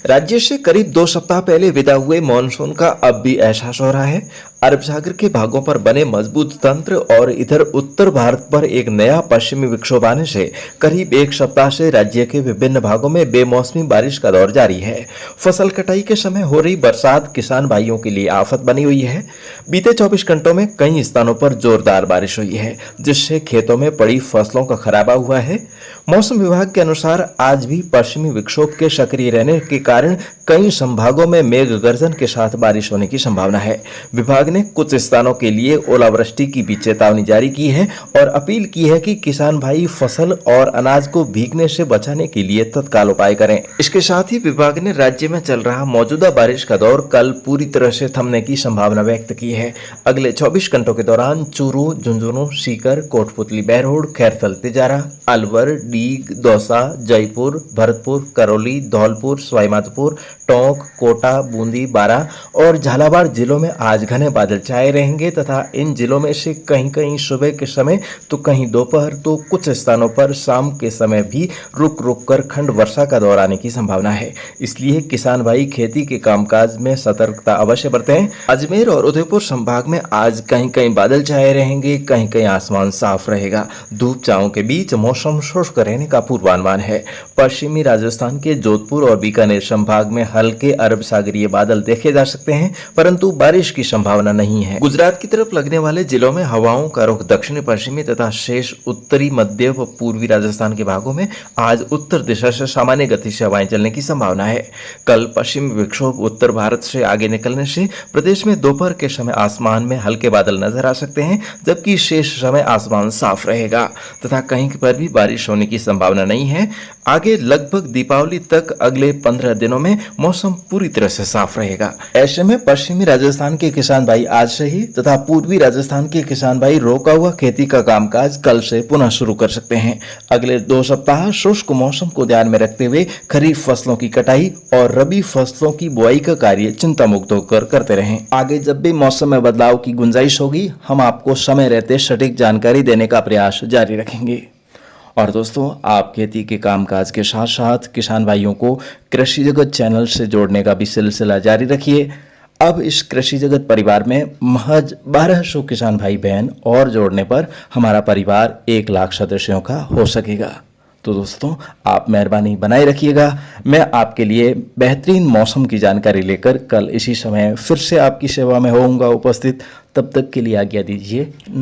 राज्य से करीब 2 सप्ताह पहले विदा हुए मानसून का अब भी एहसास हो रहा है। अरब सागर के भागों पर बने मजबूत तंत्र और इधर उत्तर भारत पर एक नया पश्चिमी विक्षोभ आने से करीब 1 सप्ताह से राज्य के विभिन्न भागों में बेमौसमी बारिश का दौर जारी है। फसल कटाई के समय हो रही बरसात किसान भाइयों के लिए आफत बनी हुई है। बीते 24 घंटों में कई स्थानों पर जोरदार बारिश हुई है, जिससे खेतों में पड़ी फसलों का खराबा हुआ है। मौसम विभाग के अनुसार आज भी पश्चिमी विक्षोभ के सक्रिय रहने के कारण कई संभागों में मेघ गर्जन के साथ बारिश होने की संभावना है। विभाग ने कुछ स्थानों के लिए ओलावृष्टि की भी चेतावनी जारी की है और अपील की है कि किसान भाई फसल और अनाज को भीगने से बचाने के लिए तत्काल उपाय करें। इसके साथ ही विभाग ने राज्य में चल रहा मौजूदा बारिश का दौर कल पूरी तरह से थमने की संभावना व्यक्त की है। अगले 24 घंटों के दौरान चूरू, झुंझुनू, सीकर, कोटपुतली, बहरोड, खैरथल, तिजारा, अलवर, डीग, दौसा, जयपुर, भरतपुर, करौली, धौलपुर, सवाईमाधोपुर, टोंक, कोटा, बूंदी, बारां और झालावाड़ जिलों में आज घने बादल छाए रहेंगे तथा इन जिलों में से कहीं कहीं सुबह के समय तो कहीं दोपहर तो कुछ स्थानों पर शाम के समय भी रुक रुक कर खंड वर्षा का दौर आने की संभावना है। इसलिए किसान भाई खेती के कामकाज में सतर्कता अवश्य बरतें। अजमेर और उदयपुर संभाग में आज कहीं कहीं बादल छाए रहेंगे, कहीं कहीं आसमान साफ रहेगा। धूप छांव के बीच मौसम शुष्क रहने का पूर्वानुमान है। पश्चिमी राजस्थान के जोधपुर और बीकानेर संभाग में हल्के अरब सागरीय बादल देखे जा सकते हैं, परंतु बारिश की संभावना नहीं है। गुजरात की तरफ लगने वाले जिलों में हवाओं का रुख दक्षिणी पश्चिमी तथा शेष उत्तरी, मध्य व पूर्वी राजस्थान के भागों में आज उत्तर दिशा से सामान्य गति से हवाएं चलने की संभावना है। कल पश्चिमी विक्षोभ उत्तर भारत से आगे निकलने से प्रदेश में दोपहर के समय आसमान में हल्के बादल नजर आ सकते हैं, जबकि शेष समय आसमान साफ रहेगा तथा कहीं पर भी बारिश होने की संभावना नहीं है। आगे लगभग दीपावली तक अगले 15 दिनों में मौसम पूरी तरह से साफ रहेगा। ऐसे में पश्चिमी राजस्थान के किसान भाई आज से ही तथा पूर्वी राजस्थान के किसान भाई रोका हुआ खेती का कामकाज कल से पुनः शुरू कर सकते हैं। अगले 2 सप्ताह शुष्क मौसम को ध्यान में रखते हुए खरीफ फसलों की कटाई और रबी फसलों की बुआई का कार्य चिंता मुक्त होकर करते रहें। आगे जब भी मौसम में बदलाव की गुंजाइश होगी, हम आपको समय रहते सटीक जानकारी देने का प्रयास जारी रखेंगे। और दोस्तों, आप खेती के कामकाज के साथ साथ किसान भाइयों को कृषि जगत चैनल से जोड़ने का भी सिलसिला जारी रखिए। अब इस कृषि जगत परिवार में महज 1200 किसान भाई बहन और जोड़ने पर हमारा परिवार 1 लाख सदस्यों का हो सकेगा। तो दोस्तों, आप मेहरबानी बनाए रखिएगा। मैं आपके लिए बेहतरीन मौसम की जानकारी लेकर कल इसी समय फिर से आपकी सेवा में होऊंगा उपस्थित। तब तक के लिए आज्ञा दीजिए।